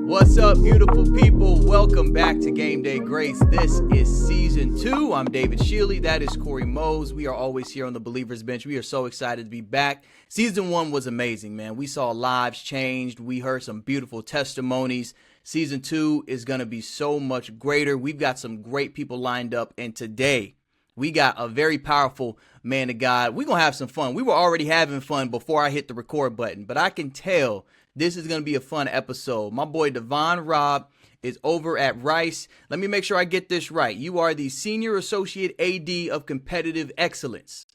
What's up, beautiful people? Welcome back to Game Day Grace. This is season 2. I'm David Schiele. That is Cory Mose. We are always here on the Believer's Bench. We are so excited to be back. Season 1 was amazing, man. We saw lives changed. We heard some beautiful testimonies. Season 2 is going to be so much greater. We've got some great people lined up. And today, we got a very powerful man of God. We're going to have some fun. We were already having fun before I hit the record button, but I can tell this is going to be a fun episode. My boy Davon Robb is over at Rice. Let me make sure I get this right. You are the Senior Associate AD of Competitive Excellence.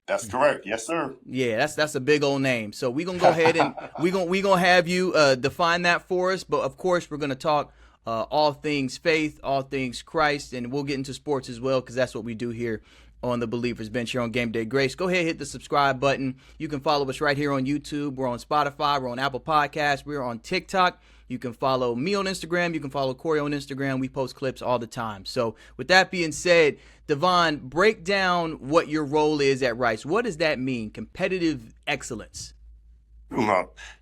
That's correct. Yes, sir. Yeah, that's a big old name. So we're going to go ahead and we're going to have you define that for us. But, of course, we're going to talk all things faith, all things Christ, and we'll get into sports as well because that's what we do here on the Believer's Bench here on Game Day Grace. Go ahead, hit the subscribe button. You can follow us right here on YouTube. We're on Spotify. We're on Apple Podcasts. We're on TikTok. You can follow me on Instagram. You can follow Cory on Instagram. We post clips all the time. So with that being said, Davon, break down what your role is at Rice. What does that mean? Competitive excellence.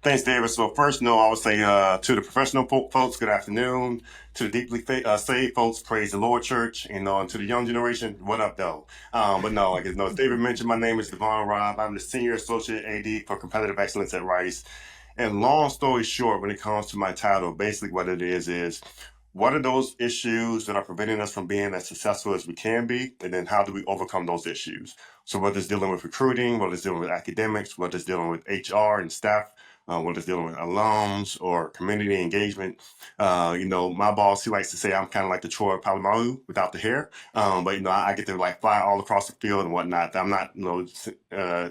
Thanks, David. So first, I would say to the professional folks, good afternoon. To the deeply saved folks, praise the Lord, church. And to the young generation, what up, though? As David mentioned, my name is Davon Robb. I'm the Senior Associate AD for Competitive Excellence at Rice. And long story short, when it comes to my title, basically what it is what are those issues that are preventing us from being as successful as we can be? And then how do we overcome those issues? So whether it's dealing with recruiting, whether it's dealing with academics, whether it's dealing with HR and staff, whether it's dealing with alums or community engagement. My boss, he likes to say I'm kind of like the Troy Polamalu without the hair. I get to fly all across the field and whatnot. I'm not,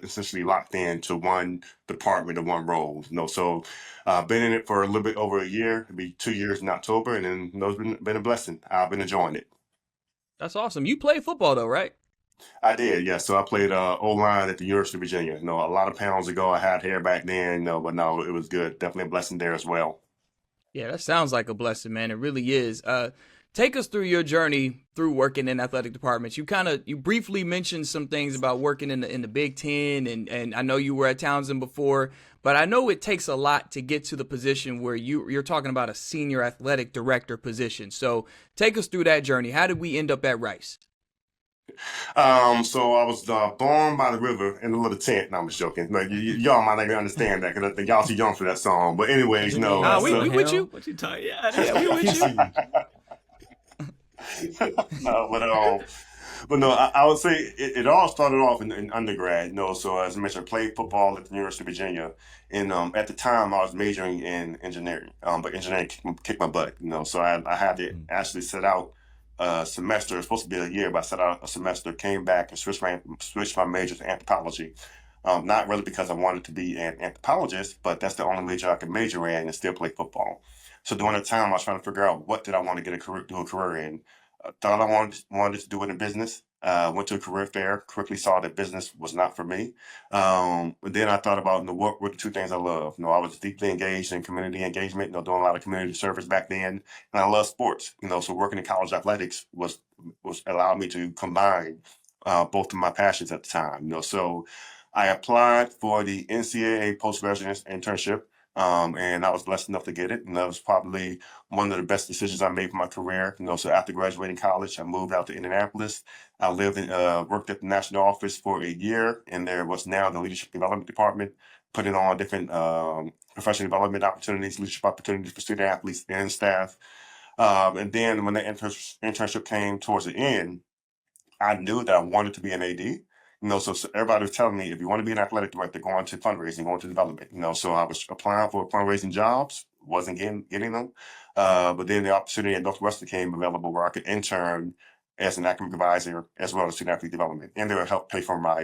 essentially locked into one department or one role. So been in it for a little bit over a year. It'll be 2 years in October, and then it's been a blessing. I've been enjoying it. That's awesome. You play football though, right? I did, yeah. So I played O-line at the University of Virginia. A lot of pounds ago. I had hair back then, but no, it was good. Definitely a blessing there as well. Yeah, that sounds like a blessing, man. It really is. Take us through your journey through working in athletic departments. You briefly mentioned some things about working in the Big Ten, and I know you were at Townsend before, but I know it takes a lot to get to the position where you're talking about a senior athletic director position. So take us through that journey. How did we end up at Rice? So I was born by the river in a little tent. No, I'm just joking. Y'all might not even understand that because I think y'all too young for that song. But anyways, we with you. What you talking? Yeah, we with you. I would say it all started off in undergrad. So as I mentioned, I played football at the University of Virginia, and at the time I was majoring in engineering. But engineering kicked my butt. So I had to actually set out a semester. It was supposed to be a year, but I set out a semester, came back and switched my major to anthropology. Not really because I wanted to be an anthropologist, but that's the only major I could major in and still play football. So during that time, I was trying to figure out what did I want to do a career in. Thought I wanted to do it in business. Went to a career fair, quickly saw that business was not for me. But then I thought about what were the two things I love. I was deeply engaged in community engagement, doing a lot of community service back then. And I love sports, so working in college athletics was allowed me to combine both of my passions at the time. So I applied for the NCAA postgraduate internship. And I was blessed enough to get it. And that was probably one of the best decisions I made for my career. So after graduating college, I moved out to Indianapolis. I worked at the national office for a year, and there was now the leadership development department, putting on different professional development opportunities, leadership opportunities for student athletes and staff. And then when the internship came towards the end, I knew that I wanted to be an AD. So everybody was telling me, if you want to be an athletic director, go on to fundraising, go on to development. So I was applying for fundraising jobs, wasn't getting them. But then the opportunity at Northwestern came available where I could intern as an academic advisor as well as student athlete development. And they would help pay for my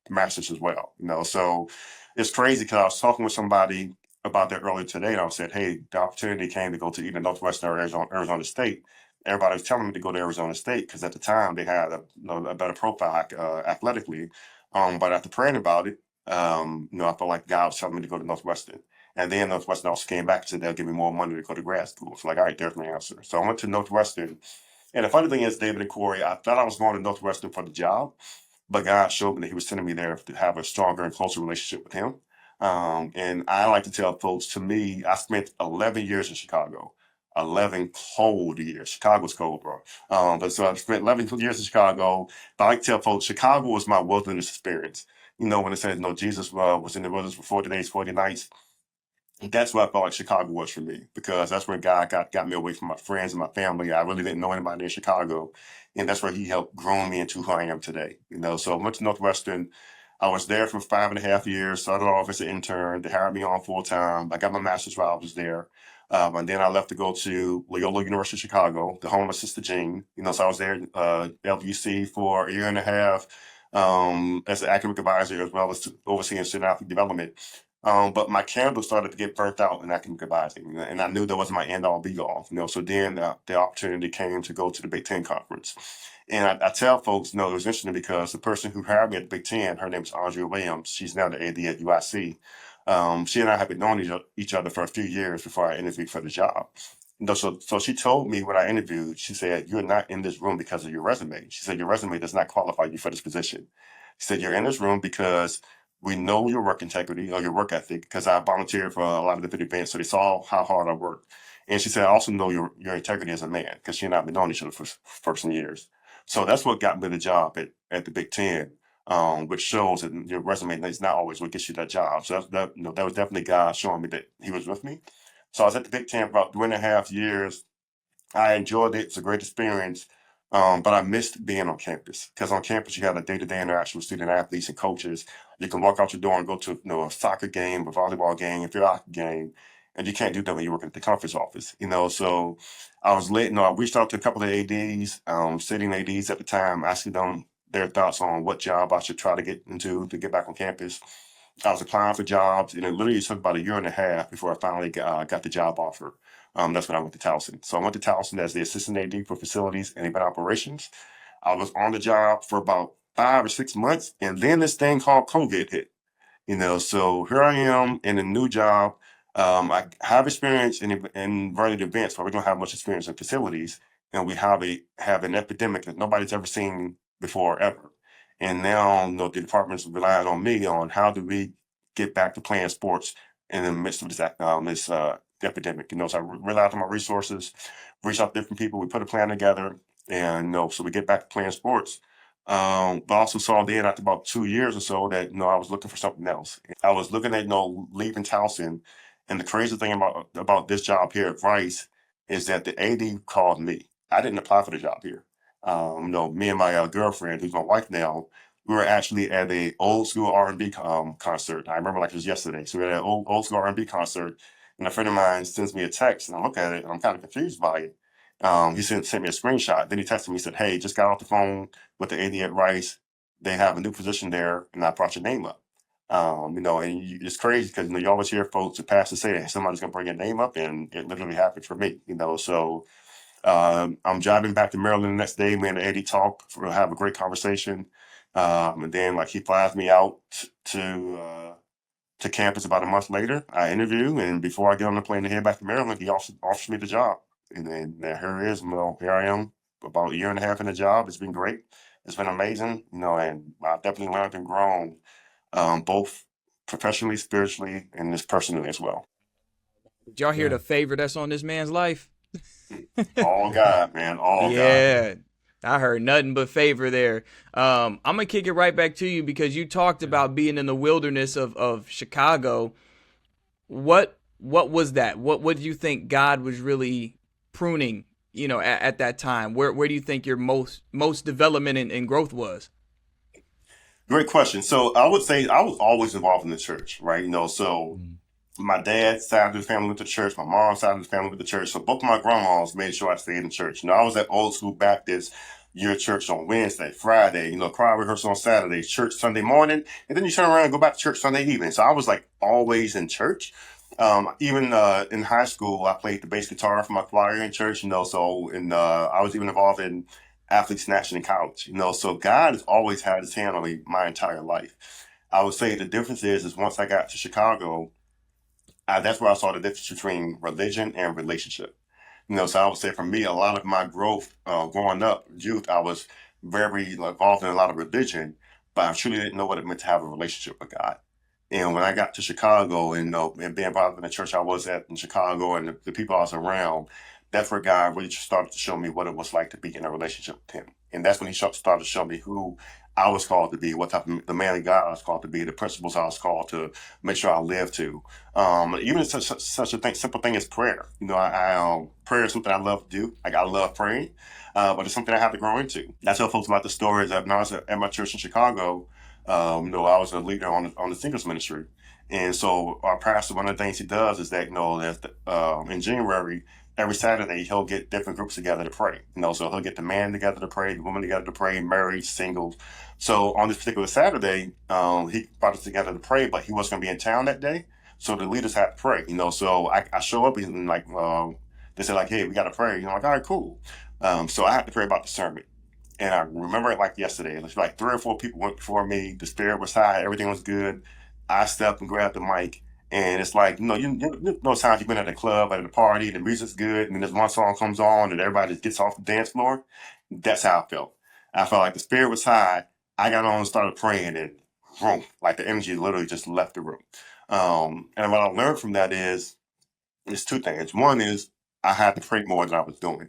master's as well. So it's crazy because I was talking with somebody about that earlier today, and I said, hey, the opportunity came to go to either Northwestern or Arizona State. Everybody was telling me to go to Arizona State because at the time they had a better profile athletically. But after praying about it, I felt like God was telling me to go to Northwestern. And then Northwestern also came back and said they'll give me more money to go to grad school. So all right, there's my answer. So I went to Northwestern. And the funny thing is, David and Cory, I thought I was going to Northwestern for the job, but God showed me that he was sending me there to have a stronger and closer relationship with him. And I like to tell folks, to me, I spent 11 years in Chicago. 11 cold years. Chicago's cold, bro. But so I spent 11 years in Chicago. But I like to tell folks, Chicago was my wilderness experience. When it says, Jesus was in the wilderness for 40 days, 40 nights. That's what I felt like Chicago was for me, because that's where God got me away from my friends and my family. I really didn't know anybody in Chicago. And that's where he helped grow me into who I am today. So I went to Northwestern. I was there for 5.5 years, started off as an intern. They hired me on full time. I got my master's while I was there. And then I left to go to Loyola University of Chicago, the home of Sister Jean. So I was there at LUC for a year and a half as an academic advisor, as well as overseeing student athlete development. But my candle started to get burnt out in academic advising, and I knew that wasn't my end all be all. So then the opportunity came to go to the Big Ten conference, and I tell folks, it was interesting because the person who hired me at the Big Ten, her name is Andrea Williams. She's now the AD at UIC. She and I have been knowing each other for a few years before I interviewed for the job. So she told me when I interviewed, she said, "You're not in this room because of your resume." She said, "Your resume does not qualify you for this position." She said, "You're in this room because we know your work integrity or your work ethic," because I volunteered for a lot of different events, so they saw how hard I worked. And she said, "I also know your integrity as a man," because she and I have been knowing each other for some years. So that's what got me the job at the Big Ten, which shows that your resume is not always what gets you that job. So that was definitely God showing me that he was with me. So I was at the Big Ten for about 3.5 years. I enjoyed it. It's a great experience. But I missed being on campus, because on campus you have a day-to-day interaction with student athletes and coaches. You can walk out your door and go to a soccer game, a volleyball game, if you're a hockey game, and you can't do that when you're working at the conference office. So I was late. I reached out to a couple of ADs, sitting ADs at the time, asking them their thoughts on what job I should try to get into to get back on campus. I was applying for jobs, and it literally took about a year and a half before I finally got the job offer. That's when I went to Towson. So I went to Towson as the assistant AD for facilities and event operations. I was on the job for about 5 or 6 months, and then this thing called COVID hit. So here I am in a new job. I have experience in running events, but we don't have much experience in facilities, and we have an epidemic that nobody's ever seen before ever. And now, the department's relying on me on how do we get back to playing sports in the midst of this epidemic. So I relied on my resources, reached out to different people. We put a plan together, and so we get back to playing sports. But also saw then after about 2 years or so that I was looking for something else. I was looking at leaving Towson, and the crazy thing about this job here at Rice is that the AD called me. I didn't apply for the job here. Me and my girlfriend, who's my wife now, we were actually at a old school R&B concert. I remember like it was yesterday. So we were at an old school R&B concert, and a friend of mine sends me a text, and I look at it, and I'm kind of confused by it. He sent me a screenshot. Then he texted me, he said, "Hey, just got off the phone with the AD at Rice. They have a new position there, and I brought your name up." It's crazy because you always hear folks who pass to say that somebody's gonna bring your name up, and it literally happened for me. So I'm driving back to Maryland the next day. Me and the AD talk, have a great conversation, and then he flies me out to campus about a month later. I interview, and before I get on the plane to head back to Maryland, he offers me the job. And then here it is. Here I am, about a year and a half in the job. It's been great. It's been amazing. And I've definitely learned and grown, both professionally, spiritually, and just personally as well. Did y'all hear the favor that's on this man's life? All God, man. All Yeah. God. I heard nothing but favor there. I'm going to kick it right back to you because you talked about being in the wilderness of Chicago. What was that? What do you think God was really pruning, at that time? Where do you think your most development and growth was? Great question. So I would say I was always involved in the church, right? So my dad's side of the family went to church. My mom's side of the family went to church. So both of my grandmas made sure I stayed in church. I was at old school Baptist. You're at church on Wednesday, Friday, choir rehearsal on Saturday, church Sunday morning, and then you turn around and go back to church Sunday evening. So I was always in church. Even in high school, I played the bass guitar for my choir in church, I was even involved in athlete snatching in college, so God has always had his hand on me my entire life. I would say the difference is once I got to Chicago, that's where I saw the difference between religion and relationship. So I would say for me, a lot of my growth growing up, youth, I was very involved in a lot of religion, but I truly didn't know what it meant to have a relationship with God. And when I got to Chicago and being involved in the church I was at in Chicago and the people I was around, that's where God really started to show me what it was like to be in a relationship with Him. And that's when He started to show me who I was called to be, what type of the man of God I was called to be, the principles I was called to make sure I live to. Even such a thing, simple thing as prayer. Prayer is something I love to do. Like I love praying, but it's something I have to grow into. I tell folks about the stories that when I was at my church in Chicago. I was a leader on the singles ministry, and so our pastor, one of the things he does is that in January every Saturday he'll get different groups together to pray. So he'll get the man together to pray, the woman together to pray, married, singles. So on this particular Saturday, he brought us together to pray, but he wasn't going to be in town that day, so the leaders had to pray. So I show up and they said like, hey, we got to pray. I'm like, all right, cool. So I had to pray about discernment. And I remember it like yesterday. It was like 3 or 4 people went before me. The spirit was high. Everything was good. I stepped and grabbed the mic. And it's like, times you've been at a club, at a party, the music's good, and then this one song comes on and everybody just gets off the dance floor. That's how I felt. I felt like the spirit was high. I got on and started praying, and boom, like the energy literally just left the room. And what I learned from that is 2 things. One is I had to pray more than I was doing,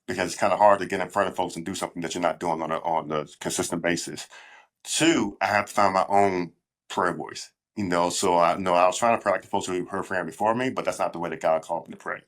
because it's kind of hard to get in front of folks and do something that you're not doing on a consistent basis. 2, I had to find my own prayer voice. So I know I was trying to pray like the folks who were praying before me, but that's not the way that God called me to pray.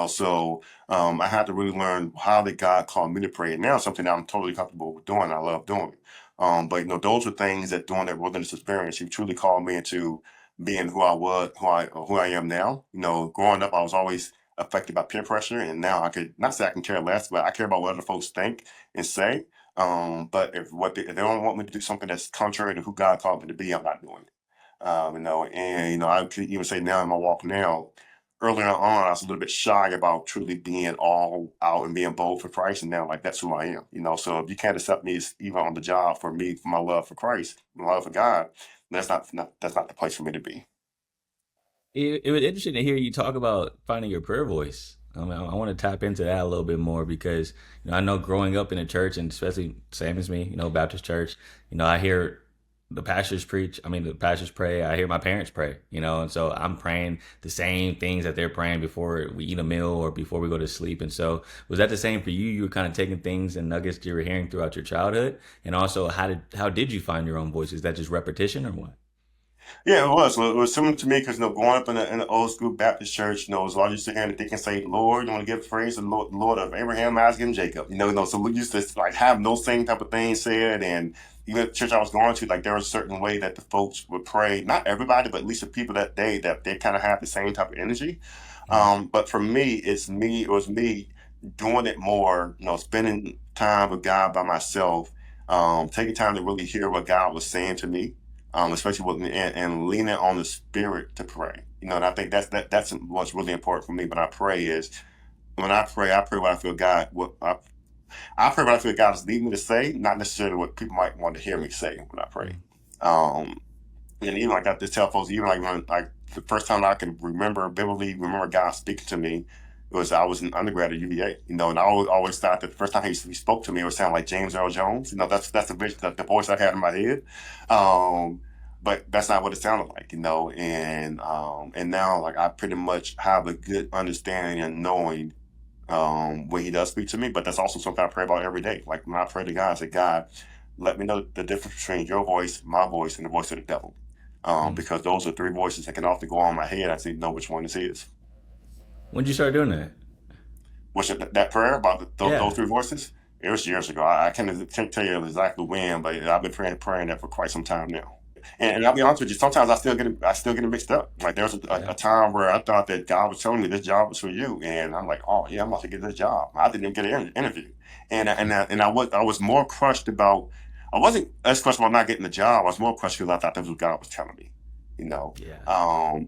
So I had to really learn how did God call me to pray. And now it's something that I'm totally comfortable with doing. I love doing. But those are things that during that wilderness experience, He truly called me into being who I was, who I am now. Growing up, I was always affected by peer pressure, and now I could not say I can care less, but I care about what other folks think and say. But if they don't want me to do something that's contrary to who God called me to be, I'm not doing it. I could even say now in my walk now, earlier on, I was a little bit shy about truly being all out and being bold for Christ, and now like that's who I am. So if you can't accept me even on the job for me, for my love for Christ, my love for God, that's not the place for me to be. It was interesting to hear you talk about finding your prayer voice. I mean, I want to tap into that a little bit more because I know growing up in a church, and especially same as me, Baptist church, I hear the pastors preach. I mean, the pastors pray. I hear my parents pray, and so I'm praying the same things that they're praying before we eat a meal or before we go to sleep. And so was that the same for you? You were kind of taking things and nuggets you were hearing throughout your childhood. And also how did you find your own voice? Is that just repetition or what? Yeah, it was. Well, it was similar to me because growing up in the old school Baptist church, it was a lot used to hearing the deacon say, "Lord, you want to give praise to the Lord of Abraham, Isaac, and Jacob." So we used to like have those same type of things said, and even at the church I was going to, like there was a certain way that the folks would pray. Not everybody, but at least the people that they kind of had the same type of energy. But for me, it was me doing it more. Spending time with God by myself, taking time to really hear what God was saying to me. Especially and leaning on the Spirit to pray. And I think that's what's really important for me when I pray is when I pray what I feel God I pray what I feel God is leading me to say, not necessarily what people might want to hear me say when I pray. Um, and even like I just tell folks, even when the first time I can biblically remember God speaking to me was I was an undergrad at UVA, and I always thought that the first time he spoke to me, it would sound like James Earl Jones. That's the vision, the voice I had in my head. But that's not what it sounded like, and now like I pretty much have a good understanding and knowing when He does speak to me. But that's also something I pray about every day. Like when I pray to God, I say, God, let me know the difference between your voice, my voice, and the voice of the devil. Because those are 3 voices that can often go on in my head. I say, know which one this is. When did you start doing that? Which that prayer about Yeah. those 3 voices? It was years ago. I can't tell you exactly when, but I've been praying that for quite some time now. And I'll be honest with you, sometimes I still get it mixed up. Like there was a time where I thought that God was telling me this job was for you, and I'm like, oh yeah, I'm about to get this job. I didn't even get an interview, and I was more crushed about. I wasn't as crushed about not getting the job. I was more crushed because I thought that was what God was telling me. Yeah.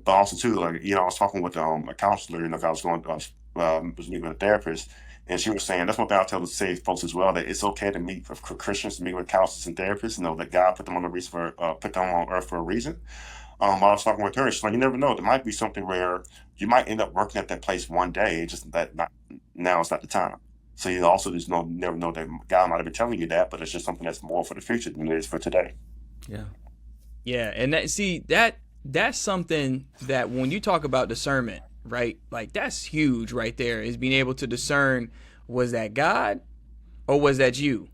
But also too, like I was talking with a counselor. I was meeting with a therapist, and she was saying that's one thing I'll tell say folks as well, that it's okay to meet for Christians to meet with counselors and therapists. That God put them on put them on earth for a reason. I was talking with her. She's like, you never know. There might be something where you might end up working at that place one day. It's just that now it's not the time. So you also just never know that God might have been telling you that, but it's just something that's more for the future than it is for today. Yeah. Yeah, and that that's something that when you talk about discernment, right? Like that's huge right there, is being able to discern, was that God or was that you?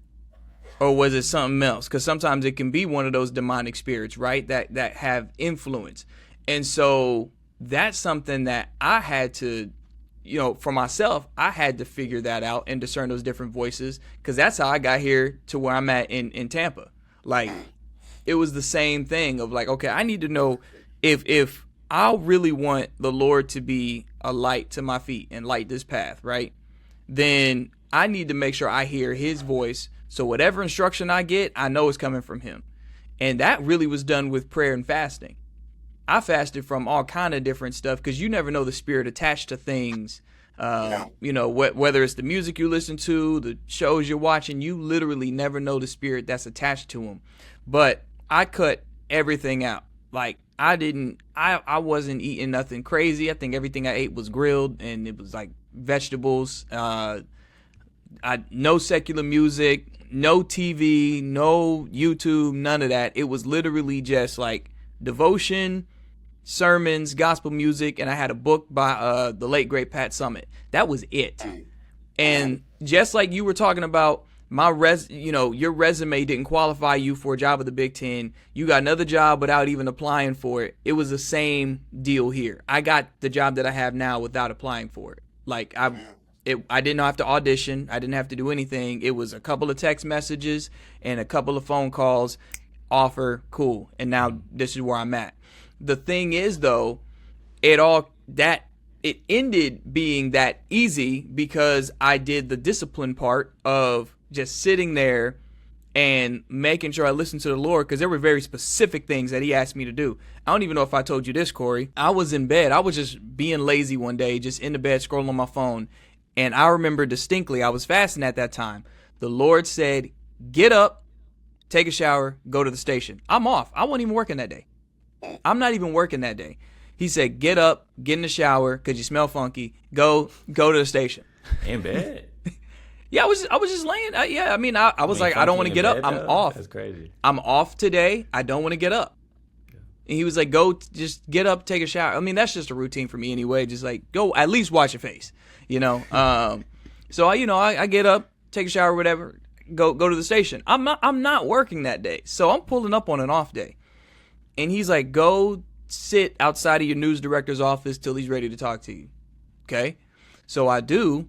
Or was it something else? Because sometimes it can be one of those demonic spirits, right? That have influence. And so that's something that I had to, for myself, I had to figure that out and discern those different voices, because that's how I got here to where I'm at in Tampa. Like, it was the same thing of like, okay, I need to know if I really want the Lord to be a light to my feet and light this path, right? Then I need to make sure I hear his voice. So whatever instruction I get, I know it's coming from him. And that really was done with prayer and fasting. I fasted from all kind of different stuff, because you never know the spirit attached to things. Whether it's the music you listen to, the shows you're watching, you literally never know the spirit that's attached to them. But I cut everything out. Like, I wasn't eating nothing crazy. I think everything I ate was grilled, and it was like vegetables. No secular music, no TV, no YouTube, none of that. It was literally just like devotion, sermons, gospel music, and I had a book by the late great Pat Summitt. That was it. And just like you were talking about, your resume didn't qualify you for a job with the Big Ten. You got another job without even applying for it. It was the same deal here. I got the job that I have now without applying for it. Like, I didn't have to audition. I didn't have to do anything. It was a couple of text messages and a couple of phone calls. Offer, cool. And now this is where I'm at. The thing is, though, it ended being that easy because I did the discipline part of just sitting there and making sure I listened to the Lord, because there were very specific things that he asked me to do. I don't even know if I told you this, Cory. I was in bed. I was just being lazy one day, just in the bed scrolling on my phone. And I remember distinctly, I was fasting at that time. The Lord said, get up, take a shower, go to the station. I'm off. I wasn't even working that day. I'm not even working that day. He said, get up, get in the shower, because you smell funky. Go to the station. In bed? Yeah, I was just laying. I was like, I don't want to get up. I'm off. That's crazy. I'm off today. I don't want to get up. And he was like, just get up, take a shower. I mean, that's just a routine for me anyway. Just like, go at least wash your face, So I get up, take a shower, whatever, go to the station. I'm not working that day. So I'm pulling up on an off day. And he's like, go sit outside of your news director's office till he's ready to talk to you. Okay? So I do.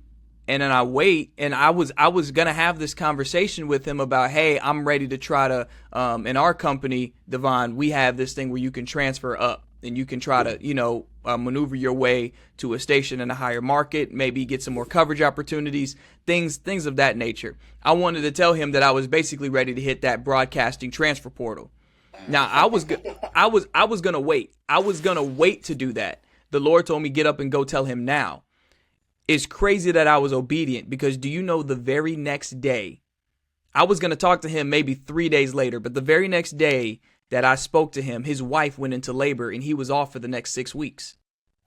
And then I wait, and I was gonna have this conversation with him about, hey, I'm ready to try to, in our company, Davon, we have this thing where you can transfer up, and you can try to, maneuver your way to a station in a higher market, maybe get some more coverage opportunities, things of that nature. I wanted to tell him that I was basically ready to hit that broadcasting transfer portal. Now I was gonna wait. I was gonna wait to do that. The Lord told me, get up and go tell him now. It's crazy that I was obedient, because do you know, the very next day, I was going to talk to him maybe 3 days later, but the very next day that I spoke to him, his wife went into labor and he was off for the next 6 weeks.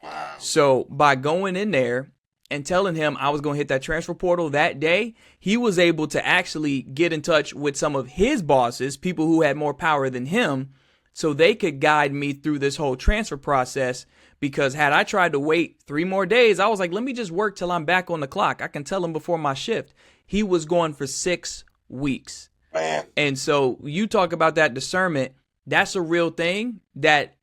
Wow. So by going in there and telling him I was going to hit that transfer portal that day, he was able to actually get in touch with some of his bosses, people who had more power than him, so they could guide me through this whole transfer process. Because had I tried to wait 3 more days, I was like, let me just work till I'm back on the clock. I can tell him before my shift. He was gone for 6 weeks. Man. And so you talk about that discernment. That's a real thing that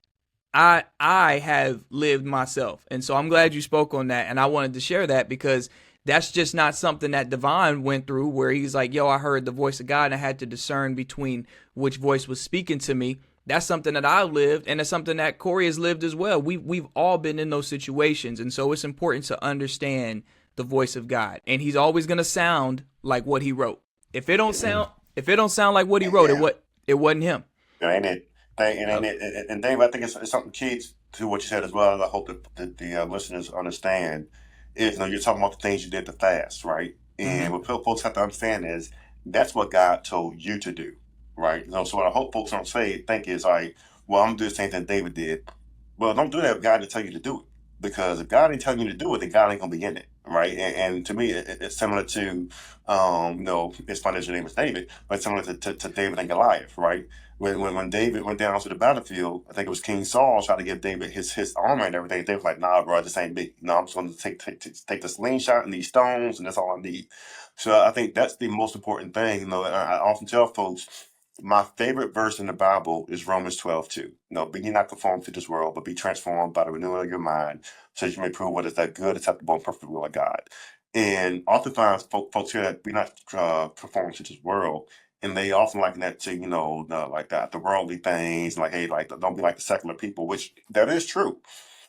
I have lived myself. And so I'm glad you spoke on that. And I wanted to share that, because that's just not something that Davon went through, where he's like, yo, I heard the voice of God and I had to discern between which voice was speaking to me. That's something that I lived, and it's something that Cory has lived as well. We've all been in those situations, and so it's important to understand the voice of God. And he's always going to sound like what he wrote. If it don't sound like what he wrote, it wasn't him. Yeah, ain't it? And Dave, I think it's something key to what you said as well, and I hope that the listeners understand. Is, you're talking about the things you did to fast, right? And what folks have to understand is that's what God told you to do. Right. So what I hope folks don't think is like, well, I'm going to do the same thing David did. Well, don't do that if God didn't tell you to do it. because if God ain't telling you to do it, then God ain't gonna be in it, right? And to me, it's similar to, it's funny that your name is David, but it's similar to David and Goliath, right? When David went down to the battlefield, I think it was King Saul tried to give David his armor and everything. David was like, "Nah, bro, this ain't me. No, I'm just going to take the slingshot and these stones, and that's all I need." So I think that's the most important thing. I often tell folks, my favorite verse in the Bible is Romans 12:2. Be ye not conformed to this world, but be transformed by the renewal of your mind, so that you may prove what is that good, acceptable, and perfect will of God. And oftentimes, folks hear that we're not conformed to this world, and they often liken that to, like the worldly things, like, hey, like, don't be like the secular people, which that is true.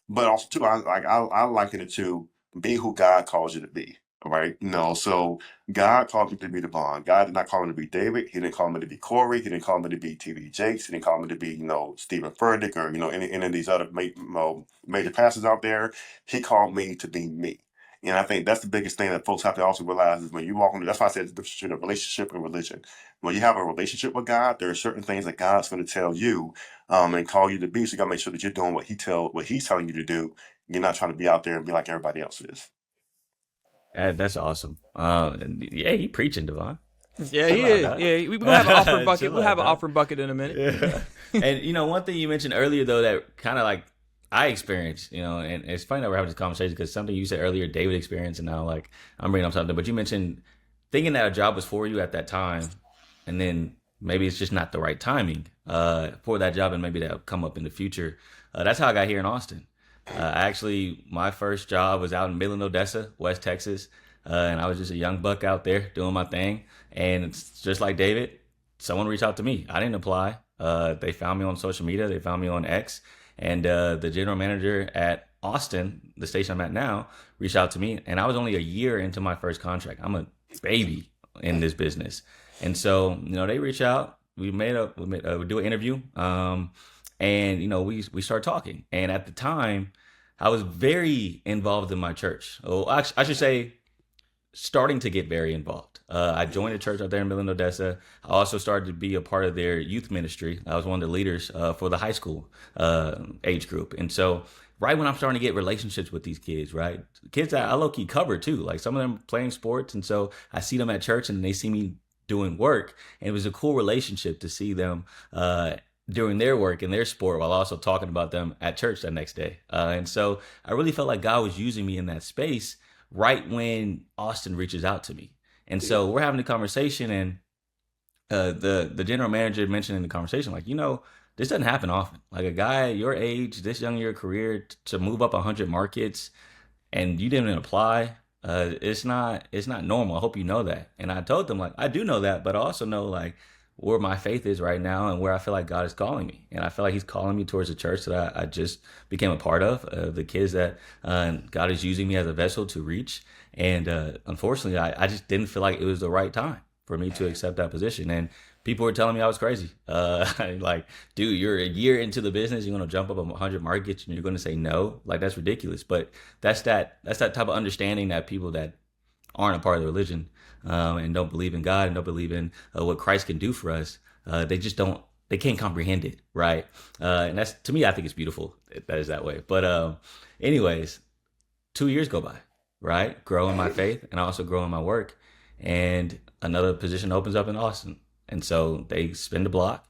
But also too, I liken it to be who God calls you to be. Right? So God called me to be Devon. God did not call me to be David. He didn't call me to be Cory. He didn't call me to be TV Jakes. He didn't call me to be, Stephen Furtick or, any of these other major pastors out there. He called me to be me. And I think that's the biggest thing that folks have to also realize is when you walk into, that's why I said the difference between a relationship and religion. When you have a relationship with God, there are certain things that God's going to tell you and call you to be. So you got to make sure that you're doing what He's telling you to do. You're not trying to be out there and be like everybody else is. That's awesome. And yeah, he preaching, Devon. Yeah, Chill he out, is. Doc. Yeah, we're gonna have an offering bucket. Chill We'll out, have an Doc. offering bucket in a minute. Yeah. And one thing you mentioned earlier though that kind of like I experienced, and it's funny that we're having this conversation because something you said earlier, David experienced, and now like I'm bringing up something. But you mentioned thinking that a job was for you at that time, and then maybe it's just not the right timing for that job, and maybe that'll come up in the future. That's how I got here in Austin. Actually, my first job was out in Midland, Odessa, West Texas, and I was just a young buck out there doing my thing. And it's just like David, someone reached out to me. I didn't apply. They found me on social media. They found me on X, and the general manager at Austin, the station I'm at now, reached out to me. And I was only a year into my first contract. I'm a baby in this business, and so they reach out. We do an interview, and we start talking. And at the time, I was very involved in my church. Oh, I should say starting to get very involved. I joined a church out there in Midland, Odessa. I also started to be a part of their youth ministry. I was one of the leaders for the high school age group. And so right when I'm starting to get relationships with these kids, right? Kids that I low-key cover too. Like some of them playing sports. And so I see them at church and they see me doing work. And it was a cool relationship to see them doing their work and their sport while also talking about them at church that next day. And so I really felt like God was using me in that space right when Austin reaches out to me. And so we're having a conversation, and the general manager mentioned in the conversation, like, this doesn't happen often. Like a guy your age, this young in your career, to move up 100 markets, and you didn't apply. It's not normal. I hope you know that. And I told them, like, I do know that, but I also know like where my faith is right now and where I feel like God is calling me. And I feel like he's calling me towards the church that I just became a part of, the kids that God is using me as a vessel to reach. And unfortunately, I just didn't feel like it was the right time for me to accept that position. And people were telling me I was crazy. Like, dude, you're a year into the business. You're going to jump up 100 markets and you're going to say no. Like, that's ridiculous. But that's that type of understanding that people that aren't a part of the religion and don't believe in God and don't believe in what Christ can do for us, they can't comprehend it, right? And that's, to me, I think it's beautiful that is that way. But anyways, 2 years go by, right? Growing my faith and also growing my work. And another position opens up in Austin. And so they spin the block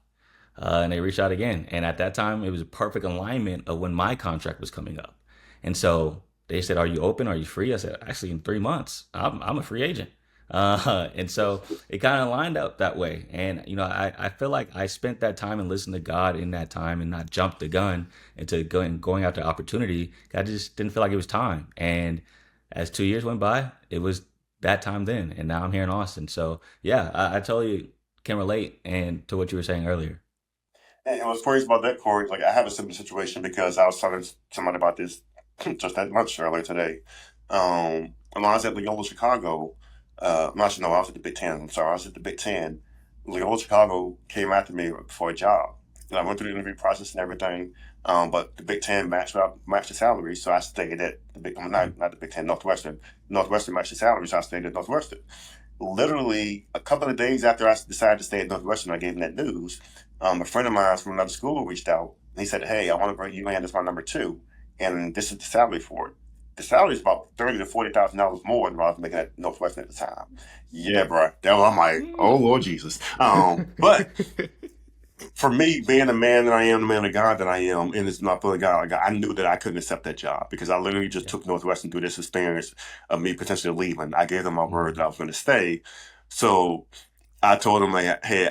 and they reach out again. And at that time, it was a perfect alignment of when my contract was coming up. And so they said, "Are you open? Are you free?" I said, "Actually, in 3 months, I'm a free agent." And so it kind of lined up that way. And, I feel like I spent that time and listened to God in that time and not jumped the gun into going after opportunity. I just didn't feel like it was time. And as 2 years went by, it was that time then. And now I'm here in Austin. So yeah, I totally can relate and to what you were saying earlier. And what's crazy about that, Cory, like I have a similar situation because I was telling somebody about this just that much earlier today. When I was at Loyola Chicago, actually, no, I was at the Big Ten. I'm sorry, I was at the Big Ten. Loyola Chicago came after me for a job. And I went through the interview process and everything, but the Big Ten matched the salary, so I stayed at not the Big Ten, Northwestern. Northwestern matched the salary, so I stayed at Northwestern. Literally, a couple of days after I decided to stay at Northwestern, I gave them that news. A friend of mine from another school reached out. And he said, "Hey, I want to bring you in as my number two." and this is the salary for it. The salary is about $30,000 to $40,000 more than what I was making at Northwestern at the time. Yeah, bro. That was, I'm like, oh Lord Jesus. But for me, being the man that I am, the man of God that I am, and it's not for the God, I knew that I couldn't accept that job because I literally just took Northwestern through this experience of me potentially leaving. I gave them my word that I was going to stay. So I told them, like, hey,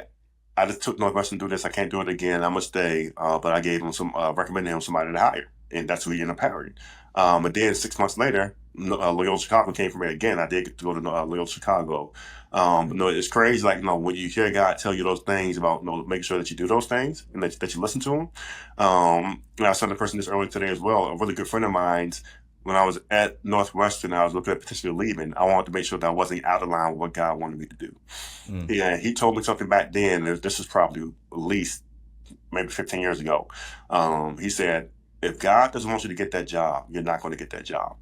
I just took Northwestern through this. I can't do it again. I'm going to stay. But I gave him recommended him somebody to hire. And that's who he ended up hiring. And then 6 months later, Loyola Chicago came for me again. I did get to go to Loyola Chicago. But no, it's crazy. Like, when you hear God tell you those things about, make sure that you do those things and that you listen to him. And I saw the person this earlier today as well. A really good friend of mine's. When I was at Northwestern, I was looking at potentially leaving. I wanted to make sure that I wasn't out of line with what God wanted me to do. Yeah, he told me something back then. This is probably at least maybe 15 years ago. He said, if God doesn't want you to get that job, you're not going to get that job.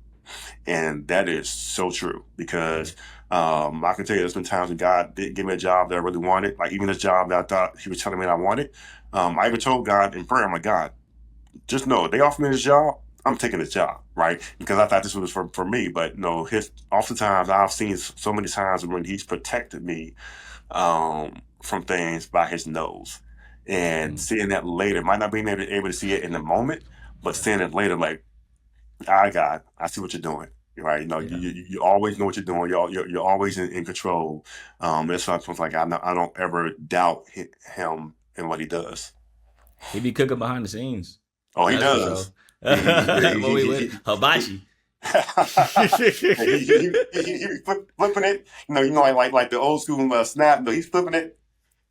And that is so true because I can tell you there's been times when God didn't give me a job that I really wanted. Like even this job that I thought he was telling me that I wanted. I even told God in prayer, I'm like, God, just know if they offer me this job, I'm taking this job, right? Because I thought this was for me. But no, oftentimes I've seen so many times when he's protected me from things by his nose. And seeing that later, might not being able to see it in the moment, but seeing it later, like, I see what you're doing, right? You always know what you're doing. You're always in control. It's something like I don't ever doubt him and what he does. He be cooking behind the scenes. Oh, he does. Hibachi. he flipping it. Like the old school snap. No, he's flipping it.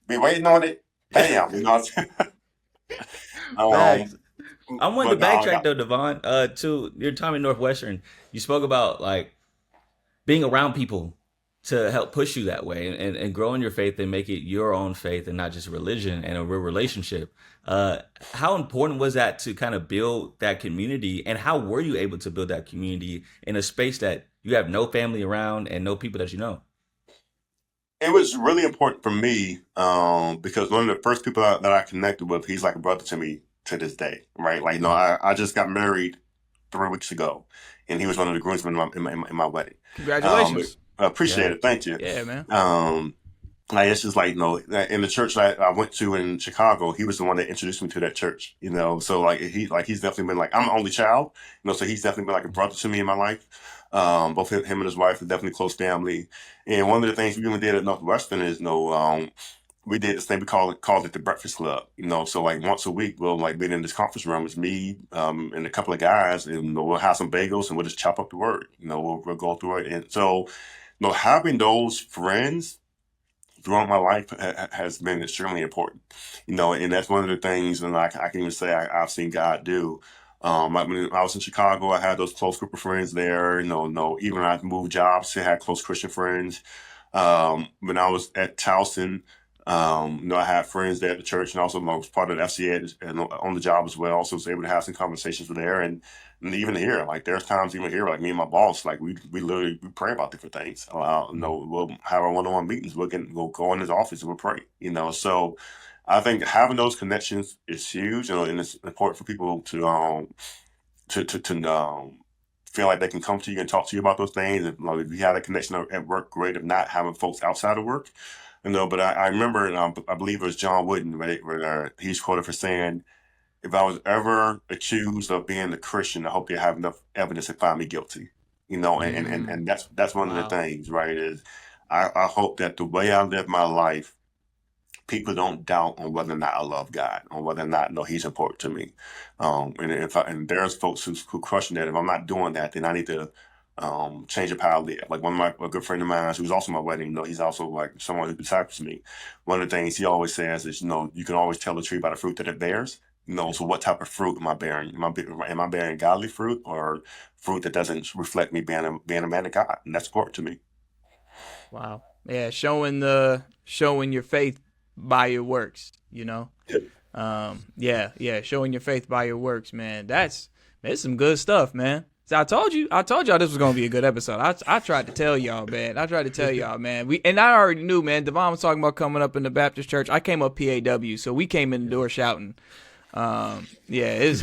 Be waiting on it. Bam. I wanted to backtrack though, Davon, to your time at Northwestern. You spoke about like being around people to help push you that way and grow in your faith and make it your own faith and not just religion and a real relationship. How important was that to kind of build that community, and how were you able to build that community in a space that you have no family around and no people that you know? It was really important for me because one of the first people that I connected with, he's like a brother to me to this day, right? Like, I just got married 3 weeks ago, and he was one of the groomsmen in my wedding. Congratulations. I appreciate it. Thank you. Yeah, man. Like it's just like in the church that I went to in Chicago, he was the one that introduced me to that church. So like he's definitely been like, I'm the only child, so he's definitely been like a brother to me in my life. Both him and his wife are definitely close family. And one of the things we even did at Northwestern is we did this thing we called it the Breakfast Club. So like once a week we'll like be in this conference room. It's me and a couple of guys, and we'll have some bagels and we'll just chop up the word. We'll go through it. And so having those friends throughout my life has been extremely important. And that's one of the things that I can even say I've seen God do. Like when I was in Chicago, I had those close group of friends there. Even when I moved jobs, I had close Christian friends. When I was at Towson, I had friends there at the church, and also I was part of the FCA and on the job as well. So I was able to have some conversations with there, and even here, like there's times even here, like me and my boss, like we literally pray about different things. We'll have our one-on-one meetings. We'll go in his office and we'll pray. So I think having those connections is huge, and it's important for people to feel like they can come to you and talk to you about those things. If you have a connection at work, great. If not, having folks outside of work. But I remember, I believe it was John Wooden, right, where he's quoted for saying, if I was ever accused of being a Christian, I hope they have enough evidence to find me guilty. And that's one of the things, right, is I hope that the way I live my life, people don't doubt on whether or not I love God, on whether or not he's important to me. And there's folks who question that if I'm not doing that, then I need to change up how I live. Like a good friend of mine who's also my wedding, he's also like someone who disciples me. One of the things he always says is, you can always tell the tree by the fruit that it bears. So what type of fruit am I bearing? Am I bearing godly fruit or fruit that doesn't reflect me being a man of God? And that's important to me. Wow. Yeah, showing your faith by your works, Yep. Showing your faith by your works, man. That's some good stuff, man. So I told y'all this was gonna be a good episode. I tried to tell y'all, man. And I already knew, man. Davon was talking about coming up in the Baptist church. I came up PAW, so we came in the door shouting. It's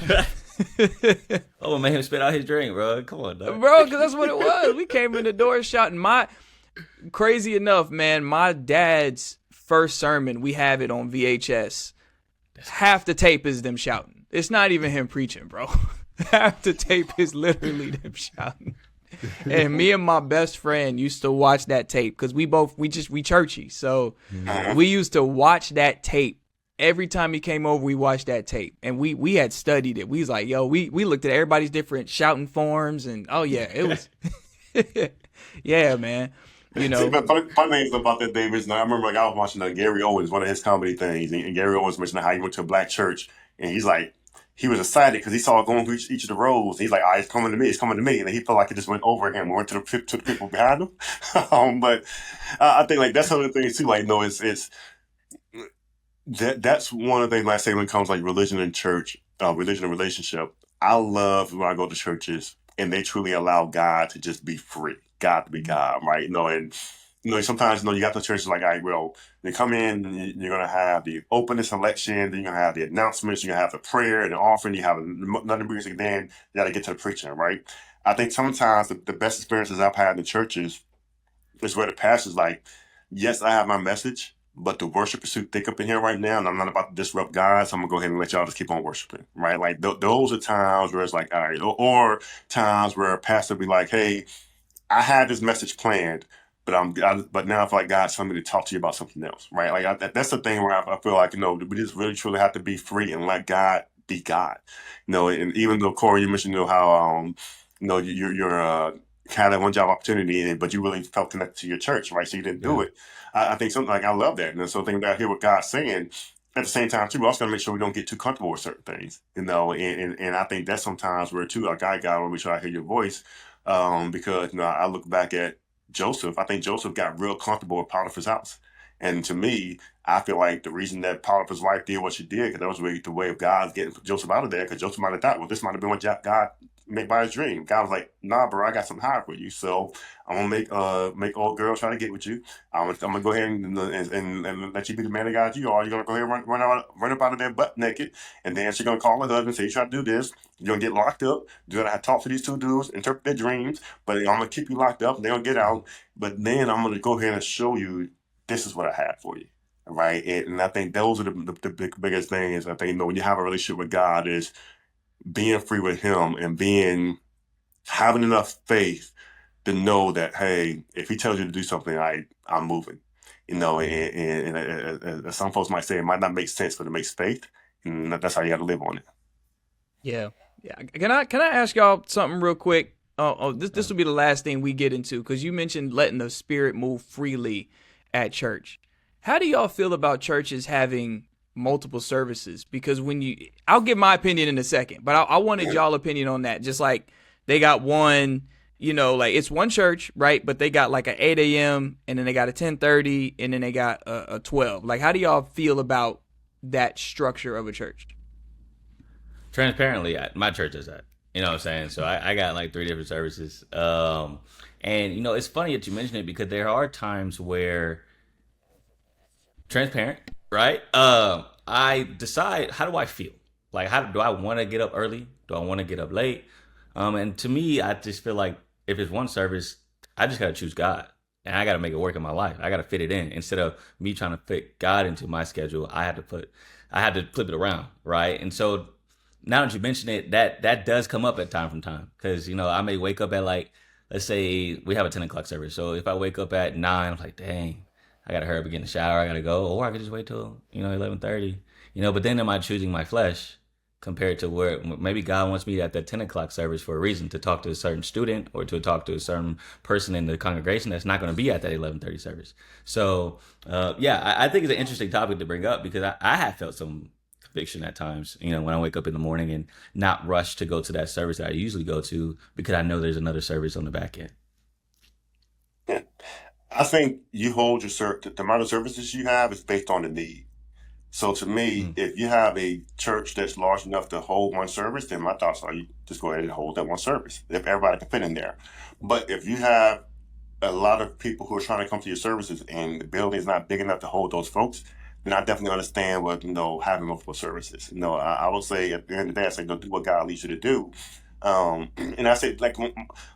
Oh, made him spit out his drink, bro. Come on, dog. Bro, because that's what it was. We came in the door shouting. Crazy enough, man, my dad's first sermon, we have it on VHS. Half the tape is them shouting. It's not even him preaching, bro. Half the tape is literally them shouting. And me and my best friend used to watch that tape because we churchy. So we used to watch that tape. Every time he came over, we watched that tape. And we had studied it. We was like, yo, we looked at everybody's different shouting forms. And, oh, yeah, it was. Yeah, man. You know. See, funny things about that, David, is I remember I was watching Gary Owens, one of his comedy things. And Gary Owens mentioned how he went to a black church. And he's like, he was excited because he saw it going through each of the rows. He's like, it's coming to me, it's coming to me. And he felt like it just went over him, went to the people behind him. But I think like that's one of the things too. Like, no, it's that's one of the things I say when it comes like religion and church, religion and relationship. I love when I go to churches and they truly allow God to just be free, God to be God, right? And sometimes you got the churches like, all right, well, you come in, and you're gonna have the opening selection, then you're gonna have the announcements, you're gonna have the prayer and the offering, you have another music, then you got to get to the preaching, right? I think sometimes the best experiences I've had in the churches is where the pastor's like, yes, I have my message, but the worship is too thick up in here right now, and I'm not about to disrupt God, so I'm gonna go ahead and let y'all just keep on worshiping, right? Like those are times where it's like, all right, or times where a pastor be like, hey, I had this message planned, but now I feel like God's telling me to talk to you about something else, right? Like that's the thing where I feel like we just really truly have to be free and let God be God, And even though Cory, you mentioned how you're kind of one job opportunity, but you really felt connected to your church, right? So you didn't do it. I think something like I love that, and so thing that I hear what God's saying. At the same time, too, we also got to make sure we don't get too comfortable with certain things, and I think that's sometimes where too, like God, when we try to hear your voice, because I look back at Joseph. I think Joseph got real comfortable with Potiphar's house, and to me, I feel like the reason that Potiphar's wife did what she did, because that was really the way of God getting Joseph out of there, because Joseph might have thought, well, this might have been what God made by his dream. God was like, nah, bro, I got something higher for you, so I'm gonna make old girl try to get with you. I'm gonna go ahead and let you be the man of God you are. You're gonna go ahead and run up out of there butt naked, and then she's gonna call her husband, say you try to do this. You're gonna get locked up. You're gonna have to talk to these two dudes, interpret their dreams, but I'm gonna keep you locked up. They're gonna get out, but then I'm gonna go ahead and show you this is what I have for you, right? And I think those are the biggest things. I think when you have a relationship with God is being free with Him and having enough faith to know that, hey, if He tells you to do something, I'm moving. And some folks might say it might not make sense, but it makes faith, and that's how you got to live on it. Yeah. Can I ask y'all something real quick? This will be the last thing we get into, because you mentioned letting the Spirit move freely at church. How do y'all feel about churches having multiple services? Because I'll give my opinion in a second, but I wanted y'all opinion on that. Just like they got one, like it's one church, right? But they got like a 8 a.m. and then they got a 10:30 and then they got a 12. Like, how do y'all feel about that structure of a church? Transparently, my church does that. You know what I'm saying? So I got like 3 different services. And it's funny that you mention it, because there are times where, transparent, right? I decide, how do I feel? Like, how do I want to get up early? Do I want to get up late? And to me, I just feel like if it's one service, I just got to choose God, and I got to make it work in my life. I got to fit it in, instead of me trying to fit God into my schedule. I had to flip it around, right? And so now that you mention it, that does come up at time from time, because I may wake up at, like, let's say we have a 10 o'clock service. So if I wake up at 9, I'm like, dang, I gotta hurry up and get in the shower. I gotta go, or I could just wait till 11:30. But then am I choosing my flesh compared to where maybe God wants me at that 10 o'clock service for a reason, to talk to a certain student or to talk to a certain person in the congregation that's not going to be at that 11:30 service. So I think it's an interesting topic to bring up, because I have felt some conviction at times, when I wake up in the morning and not rush to go to that service that I usually go to, because I know there's another service on the back end. Yeah. I think you hold the amount of services you have is based on the need. So to me, if you have a church that's large enough to hold one service, then my thoughts are you just go ahead and hold that one service, if everybody can fit in there. But if you have a lot of people who are trying to come to your services and the building is not big enough to hold those folks, then I definitely understand what, having multiple services. I would say at the end of the day, I say, do what God leads you to do. And I say, like, one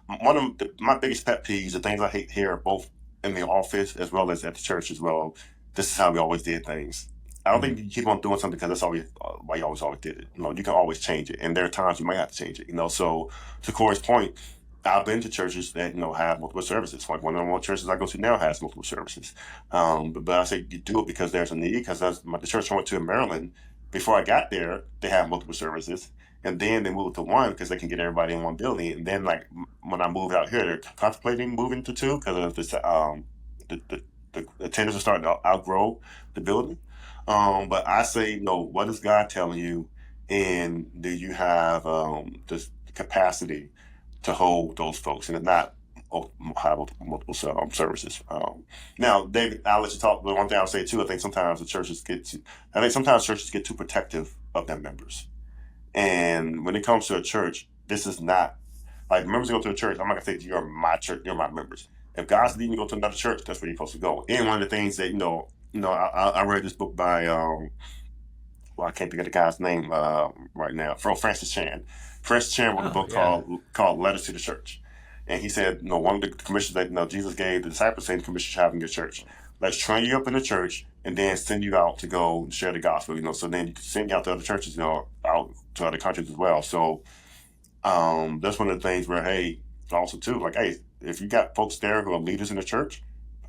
of my biggest pet peeves, the things I hate here, both in the office as well as at the church as well, this is how we always did things. I don't think you keep on doing something because that's always why you always did it. You can always change it, and there are times you might have to change it. So to Corey's point, I've been to churches that have multiple services. Like one of the more churches I go to now has multiple services. But I say you do it because there's a need. Because the church I went to in Maryland, before I got there, they have multiple services, and then they moved to one because they can get everybody in one building. And then like when I moved out here, they're contemplating moving to two because of this the attendants are starting to outgrow the building. But I say, what is God telling you, and do you have the capacity to hold those folks, and if not, have multiple services. Now, David, I'll let you talk. But one thing I'll say too, I think sometimes churches get too protective of their members, and when it comes to a church, this is not like members go to a church. I'm not gonna say you're my church, you're my members. If God's leading you to go to another church, that's where you're supposed to go. And one of the things that I read this book by I can't think of the guy's name right now, from Francis Chan. Francis Chan wrote a book called Letters to the Church. And he said, one of the commissions that Jesus gave the disciples, same commission to have in your church. Let's train you up in the church and then send you out to go and share the gospel. So then you can send you out to other churches, out to other countries as well. So that's one of the things where, hey, also too, like, hey, if you got folks there who are leaders in the church,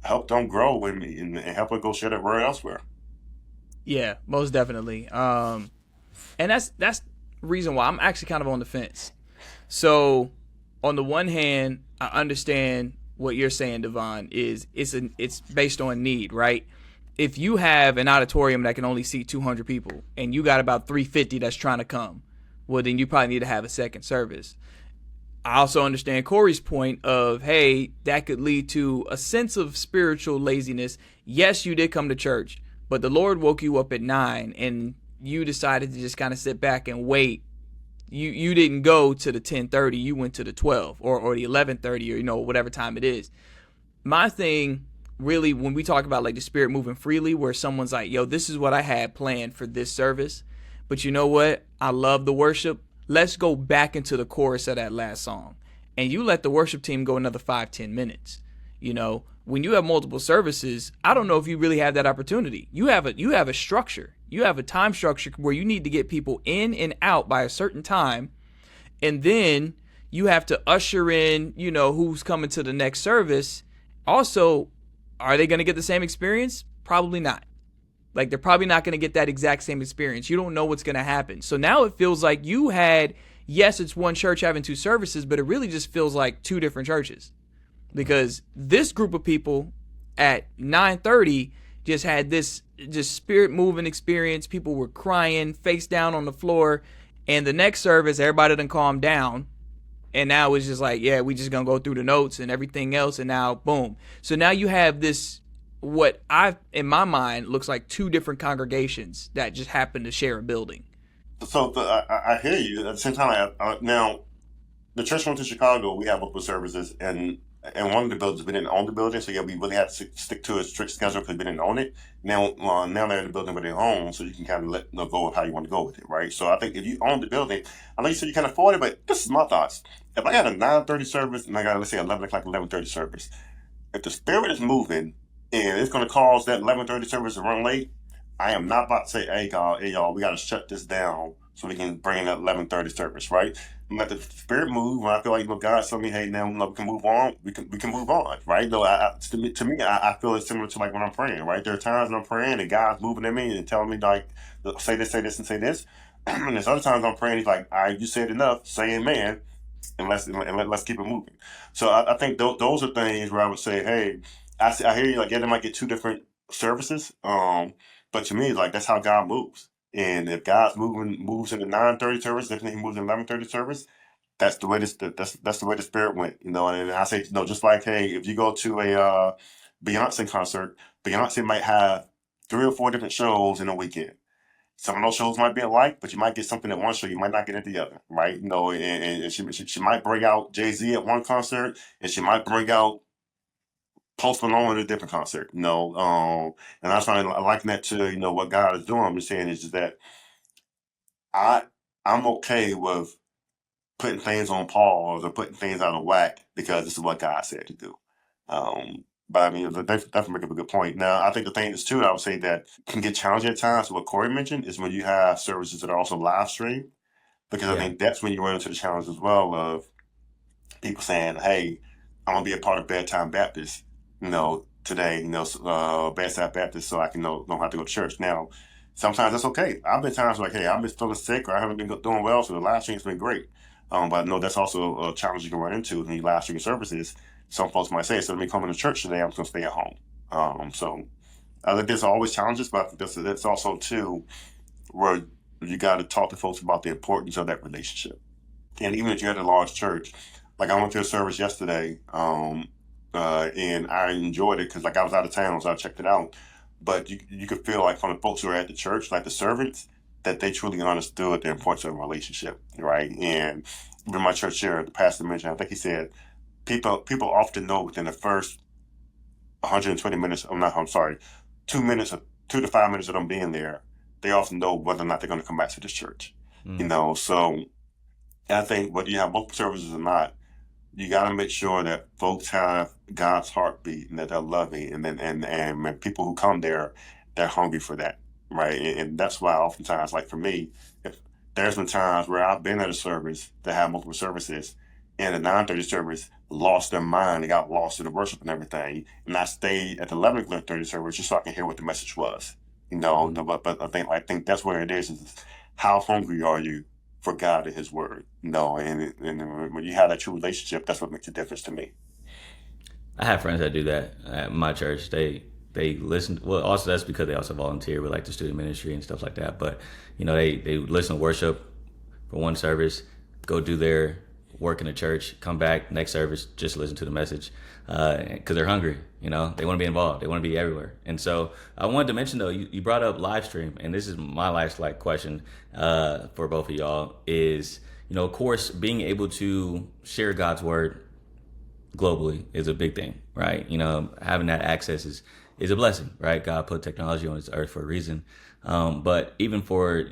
help them grow and help them go share that word elsewhere. Yeah, most definitely. And that's the reason why I'm actually kind of on the fence. So on the one hand, I understand what you're saying, Davon, is it's based on need, right? If you have an auditorium that can only seat 200 people and you got about 350 that's trying to come, well, then you probably need to have a second service. I also understand Cory's point of, hey, that could lead to a sense of spiritual laziness. Yes, you did come to church, but the Lord woke you up at 9 and you decided to just kind of sit back and wait. You didn't go to the 10:30, you went to the 12 or the 11:30 or whatever time it is. My thing really, when we talk about like the Spirit moving freely, where someone's like, yo, this is what I had planned for this service, but you know what? I love the worship. Let's go back into the chorus of that last song. And you let the worship team go another 5-10 minutes. When you have multiple services, I don't know if you really have that opportunity. You have a structure. You have a time structure where you need to get people in and out by a certain time. And then you have to usher in, who's coming to the next service. Also, are they going to get the same experience? Probably not. Like, they're probably not going to get that exact same experience. You don't know what's going to happen. So now it feels like you had, yes, it's one church having two services, but it really just feels like two different churches. Because this group of people at 9:30 just had this just spirit moving experience. People were crying, face down on the floor. And the next service, everybody done calmed down. And now it's just like, yeah, we just going to go through the notes and everything else. And now, boom. So now you have this, what in my mind, looks like two different congregations that just happen to share a building. So I hear you. At the same time, now, the church went to Chicago. We have multiple services, and one of the buildings, we didn't own the building, so yeah, we really had to stick to a strict schedule because we didn't own it. Now they're in the building where they own, so you can kind of let them go with how you want to go with it, right? So I think if you own the building, I know you said you can afford it, but this is my thoughts. If I got a 9:30 service and I got, let's say, 11 o'clock, 11:30 service, if the Spirit is moving and it's going to cause that 11:30 service to run late, I am not about to say, hey, y'all, we got to shut this down so we can bring in that 11:30 service, right? And let the Spirit move. When I feel like, God's telling me, hey, now we can move on. We can move on, right? Though to me, I feel it's similar to like when I'm praying, right? There are times when I'm praying and God's moving at me and telling me like, say this, and say this. And there's other times I'm praying, He's like, all right, you said enough. Say amen, and let's keep it moving. So I think those are things where I would say, hey, I hear you. Like, yeah, they might get two different services. But to me, like, that's how God moves. And if God's moves in the 9:30 service, definitely He moves in the 11:30 service. That's the way that's the way the Spirit went. And I say, just like, hey, if you go to a Beyonce concert, Beyonce might have 3 or 4 different shows in a weekend. Some of those shows might be alike, but you might get something at one show, you might not get at the other, right? And she might bring out Jay-Z at one concert, and she might bring out Post Malone at a different concert, and I liken that to, what God is doing. I'm just saying is just that I, I'm okay with putting things on pause or putting things out of whack because this is what God said to do. But I mean, definitely make up a good point. Now, I think the thing is too, I would say that can get challenging at times. What Cory mentioned is when you have services that are also live streamed, because I Yeah. think that's when you run into the challenge as well of people saying, "Hey, I'm gonna be a part of Bedtime Baptist, today, Bedside Baptist, so I can don't have to go to church." Now, sometimes that's okay. I've been times like, "Hey, I've been feeling sick or I haven't been doing well, so the live stream's been great." But no, that's also a challenge you can run into in these live streaming services. Some folks might say, "Instead of me coming to church today, I'm just gonna stay at home." So I think there's always challenges, but I think that's also too where you got to talk to folks about the importance of that relationship. And even if you're at a large church, like I went to a service yesterday, and I enjoyed it because like I was out of town, so I checked it out. But you could feel like from the folks who are at the church, like the servants, that they truly understood the importance of a relationship, right? And in my church here, the pastor mentioned, I think he said, people often know within the first 120 minutes, I'm sorry, 2 minutes, 2 to 5 minutes of them being there, they often know whether or not they're going to come back to this church. So I think whether you have both services or not, you got to make sure that folks have God's heartbeat and that they're loving, and when people who come there, they're hungry for that, right? And that's why oftentimes, like for me, if there's been times where I've been at a service that had multiple services, and the 9:30 service lost their mind, they got lost in the worship and everything, and I stayed at the 11:30 service just so I can hear what the message was, But I think that's where it is how hungry are you for God and His Word. And when you have that true relationship, that's what makes a difference to me. I have friends that do that at my church. They listen. Well, also that's because they also volunteer with like the student ministry and stuff like that. But they listen to worship for one service, go do their work in the church, come back next service, just listen to the message because they're hungry. They want to be involved. They want to be everywhere. And so I wanted to mention though, you brought up live stream, and this is my last question for both of y'all is of course being able to share God's word globally is a big thing, right? Having that access is a blessing, right? God put technology on this earth for a reason. But even for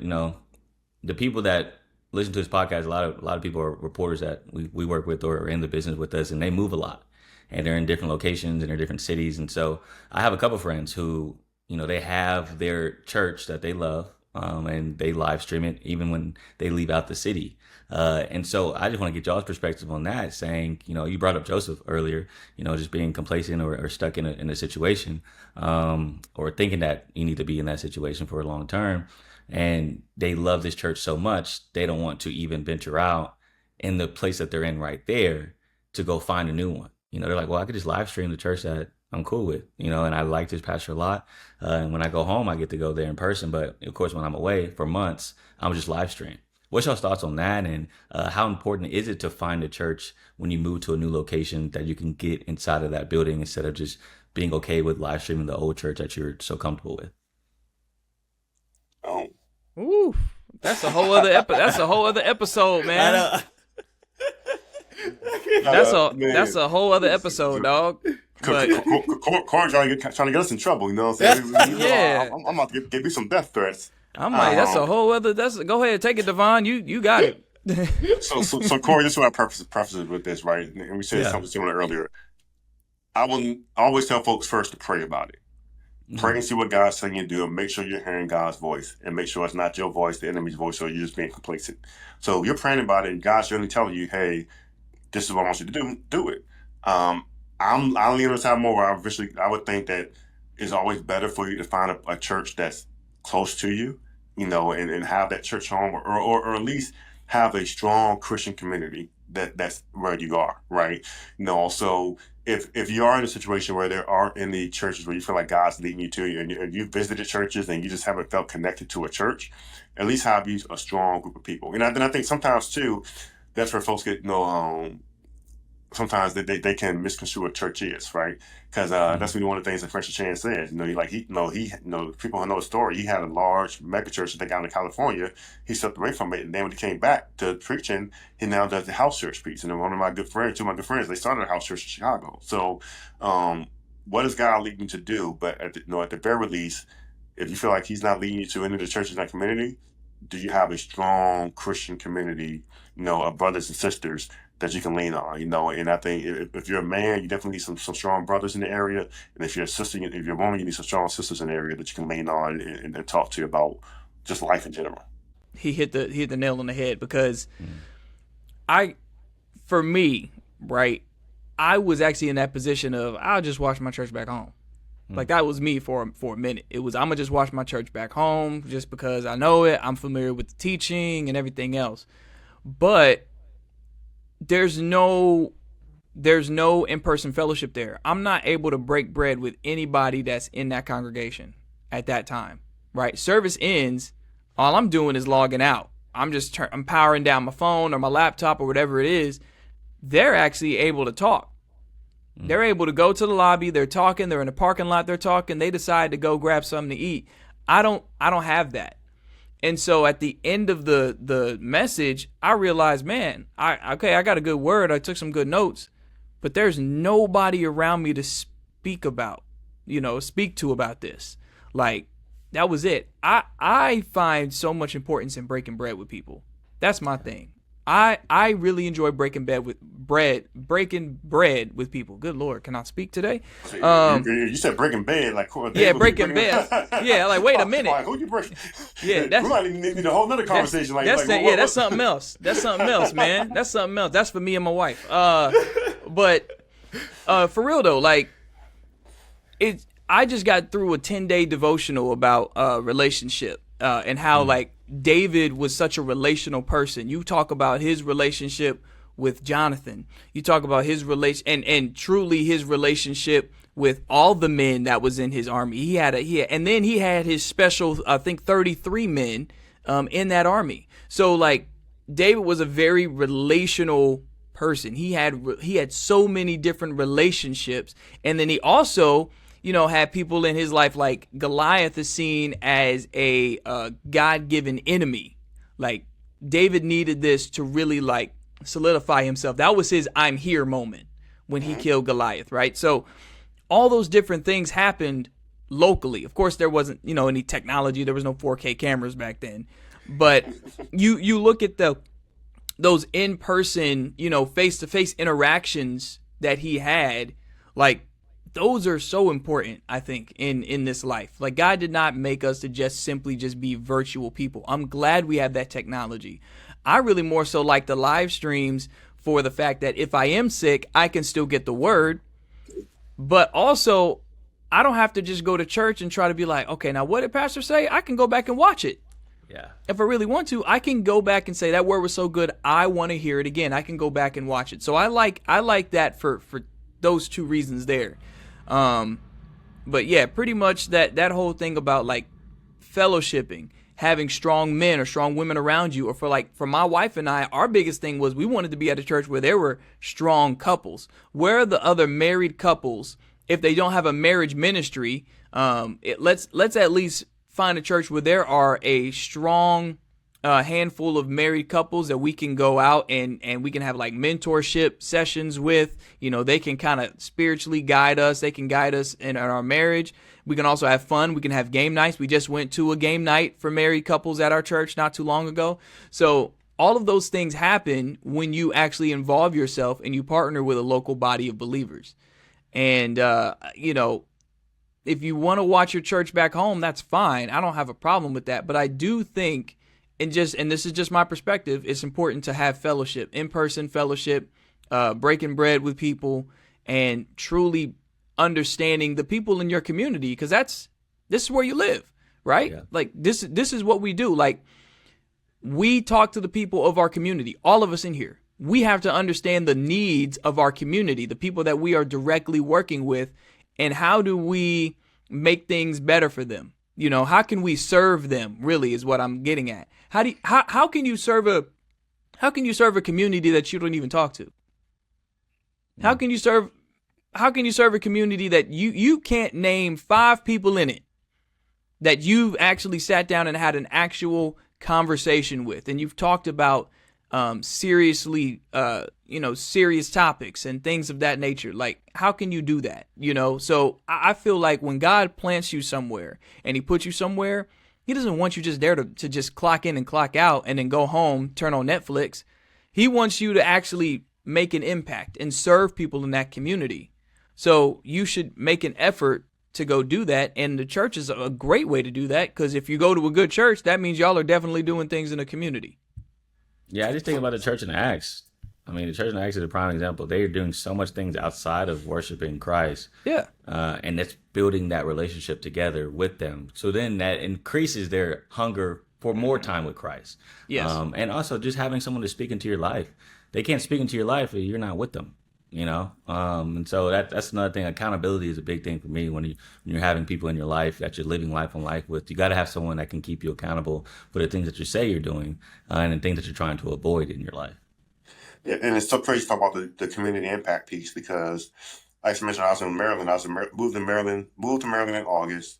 the people that listen to this podcast, a lot of people are reporters that we work with or are in the business with us, and they move a lot, and they're in different locations and they're different cities. And so I have a couple friends who they have their church that they love, and they live stream it even when they leave out the city. And so I just want to get y'all's perspective on that, saying, you brought up Joseph earlier, just being complacent or stuck in a situation, or thinking that you need to be in that situation for a long term. And they love this church so much, they don't want to even venture out in the place that they're in right there to go find a new one. They're like, well, I could just live stream the church that I'm cool with, and I like this pastor a lot. And when I go home, I get to go there in person. But of course, when I'm away for months, I'm just live stream. What's your thoughts on that? And how important is it to find a church when you move to a new location that you can get inside of that building instead of just being okay with live streaming the old church that you're so comfortable with? Oh, Ooh, that's a whole other episode, man. That's a whole other episode, dog. But Cory trying to get us in trouble, what I'm saying? Yeah. I'm about to give me some death threats. I'm like, that's a whole other. Go ahead, take it, Davon. You got it. So Cory, this is what I preface it with this, right? And we said something similar earlier. I will always tell folks first to pray about it. Pray and see what God's saying you to do, and make sure you're hearing God's voice, and make sure it's not your voice, the enemy's voice, or you're just being complacent. So you're praying about it, and God's really telling you, hey, this is what I want you to do it. I lean on the side more where I would think that it's always better for you to find a church that's close to you, and have that church home, or at least have a strong Christian community that's where you are, right? So if you are in a situation where there aren't any churches where you feel like God's leading you to, and you visited churches and you just haven't felt connected to a church, at least have you a strong group of people. And then I think sometimes too, that's where folks get sometimes they can misconstrue what church is, right? Because that's really one of the things that French Chan said. People who know the story. He had a large mega church, I think, out in California. He stepped away from it, and then when he came back to preaching, he now does the house church piece. And then two of my good friends, they started a house church in Chicago. So what is God leading you to do? But at the very least, if you feel like He's not leading you to any of the churches in that community, do you have a strong Christian community, of brothers and sisters that you can lean on, And I think if you're a man, you definitely need some strong brothers in the area, and if you're a sister, if you're a woman, you need some strong sisters in the area that you can lean on and talk to about just life in general. He hit the nail on the head, because for me, right, I was actually in that position of, I'll just watch my church back home. Like, that was me for a minute. It was, I'm gonna just watch my church back home just because I know it, I'm familiar with the teaching and everything else. But there's no in-person fellowship there. I'm not able to break bread with anybody that's in that congregation at that time, right? Service ends, all I'm doing is logging out. I'm powering down my phone or my laptop or whatever it is. They're actually able to talk. They're able to go to the lobby. They're talking. They're in the parking lot. They're talking. They decide to go grab something to eat. I don't have that. And so at the end of the message, I realized, man, I got a good word. I took some good notes, but there's nobody around me to speak to about this. Like, that was it. I find so much importance in breaking bread with people. That's my thing. I really enjoy breaking bread with people. Good Lord, can I speak today? You said breaking bed, like, yeah, breaking bed. Yeah, like, wait a minute. Who you breaking? Yeah, we might need a whole nother conversation. That's something else. That's something else, man. That's something else. That's for me and my wife. But for real though, like, I just got through a 10-day devotional about relationship and how like David was such a relational person. You talk about his relationship with Jonathan. You talk about his and truly his relationship with all the men that was in his army. And then he had his special, I think 33 men in that army. So like, David was a very relational person. He had so many different relationships, and then he also had people in his life, like Goliath is seen as a God-given enemy. Like, David needed this to really like solidify himself. That was his "I'm here" moment when he killed Goliath, right? So all those different things happened locally. Of course, there wasn't any technology. There was no 4K cameras back then. But you look at those in-person, face-to-face interactions that he had, like, those are so important, I think, in this life. Like, God did not make us to just simply be virtual people. I'm glad we have that technology. I really more so like the live streams for the fact that if I am sick, I can still get the word. But also, I don't have to just go to church and try to be like, okay, now what did Pastor say? I can go back and watch it. Yeah. If I really want to, I can go back and say that word was so good, I want to hear it again. I can go back and watch it. So I like that for those two reasons there. But yeah, pretty much that whole thing about like fellowshipping, having strong men or strong women around you, or for my wife and I, our biggest thing was we wanted to be at a church where there were strong couples. Where are the other married couples if they don't have a marriage ministry? Let's at least find a church where there are a strong handful of married couples that we can go out and we can have like mentorship sessions with. They can kind of spiritually guide us. They can guide us in our marriage. We can also have fun. We can have game nights. We just went to a game night for married couples at our church not too long ago. So all of those things happen when you actually involve yourself and you partner with a local body of believers. And, if you want to watch your church back home, that's fine. I don't have a problem with that. But I do think, and this is just my perspective, it's important to have fellowship, in-person fellowship, breaking bread with people, and truly understanding the people in your community, because this is where you live, right? Yeah. Like this is what we do. Like, we talk to the people of our community, all of us in here. We have to understand the needs of our community, the people that we are directly working with, and how do we make things better for them? How can we serve them, really, is what I'm getting at. How can you serve a community that you don't even talk to? How can you serve a community that you can't name 5 people in it that you've actually sat down and had an actual conversation with, and you've talked about seriously, serious topics and things of that nature. Like, how can you do that? So I feel like when God plants you somewhere and he puts you somewhere, he doesn't want you just there to just clock in and clock out and then go home, turn on Netflix. He wants you to actually make an impact and serve people in that community. So you should make an effort to go do that. And the church is a great way to do that, because if you go to a good church, that means y'all are definitely doing things in the community. Yeah, I just think about the church in Acts. I mean, the church in Acts is a prime example. They're doing so much things outside of worshiping Christ. Yeah. And that's building that relationship together with them. So then that increases their hunger for more time with Christ. Yes. And also just having someone to speak into your life. They can't speak into your life if you're not with them, And so that's another thing. Accountability is a big thing for me when you're having people in your life that you're living life on life with. You got to have someone that can keep you accountable for the things that you say you're doing and the things that you're trying to avoid in your life. Yeah, and it's so crazy to talk about the community impact piece, because, like I mentioned, I was in Maryland. Moved to Maryland in August.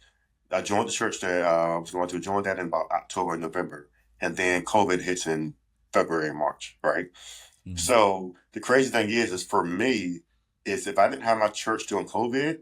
I joined the church there. I was going to join that in about October and November. And then COVID hits in February and March, right? Mm-hmm. So the crazy thing is for me, is if I didn't have my church during COVID,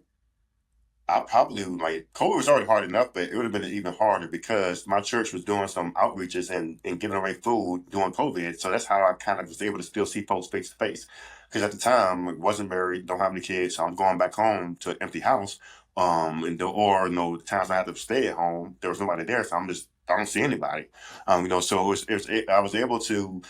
I probably would, COVID was already hard enough, but it would have been even harder because my church was doing some outreaches and giving away food during COVID. So that's how I kind of was able to still see folks face to face. Because at the time, I wasn't married, don't have any kids, so I'm going back home to an empty house. The times I had to stay at home, there was nobody there, so I don't see anybody. So I was able to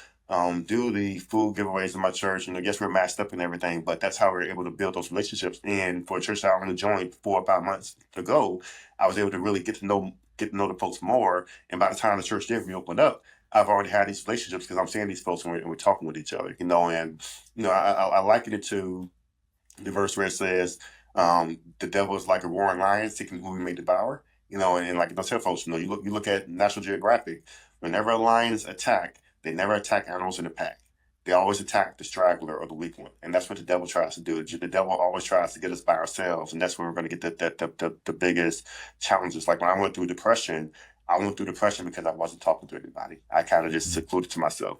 do the food giveaways in my church, and I guess we're masked up and everything, but that's how we were able to build those relationships. And for a church that I only joined 4 or 5 months ago, I was able to really get to know the folks more. And by the time the church did reopen up, I've already had these relationships because I'm seeing these folks and we're talking with each other, I liken it to the verse where it says, the devil is like a roaring lion seeking who he may devour, and like I tell folks, you look at National Geographic, whenever a lions attack, they never attack animals in a pack. They always attack the straggler or the weak one. And that's what the devil tries to do. The devil always tries to get us by ourselves. And that's where we're going to get the biggest challenges. Like when I went through depression because I wasn't talking to anybody. I kind of just secluded to myself.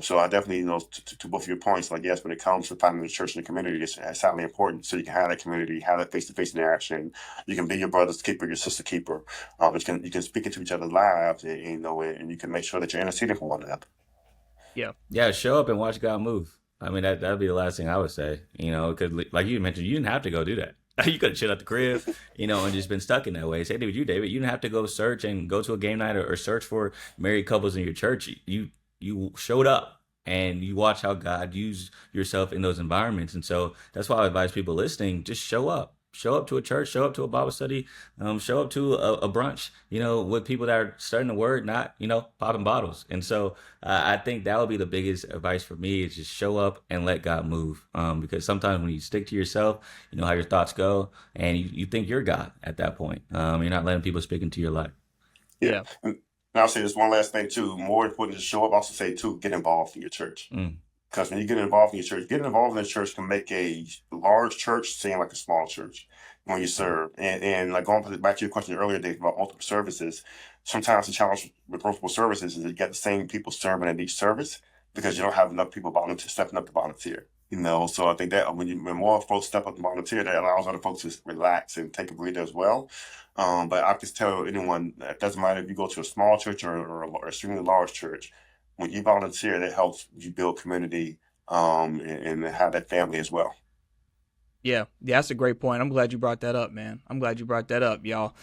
So I definitely, to both of your points, like, yes, when it comes to finding the church and the community, it's highly important. So you can have that community, have that face-to-face interaction. You can be your brother's keeper, your sister keeper. You can speak into each other's lives, and you can make sure that you're interceding for one another. Yeah, show up and watch God move. I mean, that'd be the last thing I would say, because like you mentioned, you didn't have to go do that. You could have chilled at the crib, and just been stuck in that way. Say, David, you didn't have to go search and go to a game night or search for married couples in your church. You showed up and you watch how God used yourself in those environments. And so that's why I advise people listening, just show up. Show up to a church, show up to a Bible study, show up to a brunch, with people that are studying the word, not, popping bottles. And so I think that would be the biggest advice for me, is just show up and let God move. Because sometimes when you stick to yourself, how your thoughts go, and you think you're God at that point. You're not letting people speak into your life. Yeah. And I'll say this one last thing too. More important to show up, also say too, get involved in your church. Because when you get involved in your church, getting involved in the church can make a large church seem like a small church when you serve. And like going back to your question earlier, Dave, about multiple services, sometimes the challenge with multiple services is that you get the same people serving at each service because you don't have enough people stepping up to volunteer. So I think that when more folks step up and volunteer, that allows other folks to relax and take a breather as well. But I just tell anyone, it doesn't matter if you go to a small church or an extremely large church, when you volunteer, that helps you build community and have that family as well. Yeah, that's a great point. I'm glad you brought that up, man. I'm glad you brought that up, y'all.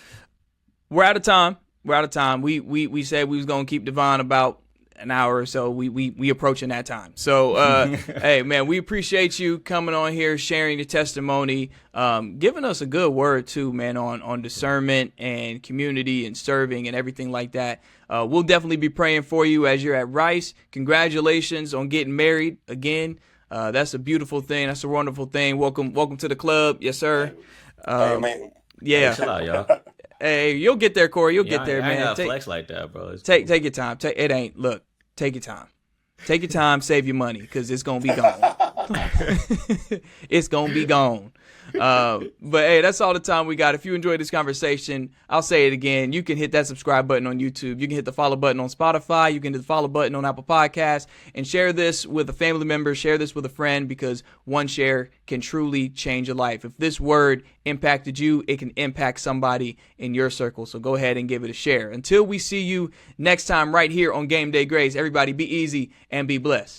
We're out of time. We said we was gonna keep Davon about an hour or so. We approaching that time. So hey, man, we appreciate you coming on here, sharing your testimony, giving us a good word too, man, on discernment and community and serving and everything like that. We'll definitely be praying for you as you're at Rice. Congratulations on getting married again. That's a beautiful thing. That's a wonderful thing. Welcome to the club. Yes, sir. Hey, man. Yeah. Chill out, y'all. Hey, you'll get there, Cory. You'll get there, I ain't man. gotta flex like that, bro. Take your time. Take your time. Save your money, because it's gonna be gone. It's gonna be gone. But hey, that's all the time we got. If you enjoyed this conversation, I'll say it again. You can hit that subscribe button on YouTube. You can hit the follow button on Spotify. You can hit the follow button on Apple Podcasts, and share this with a family member. Share this with a friend, because one share can truly change a life. If this word impacted you, it can impact somebody in your circle. So go ahead and give it a share. Until we see you next time right here on Game Day Grace, everybody be easy and be blessed.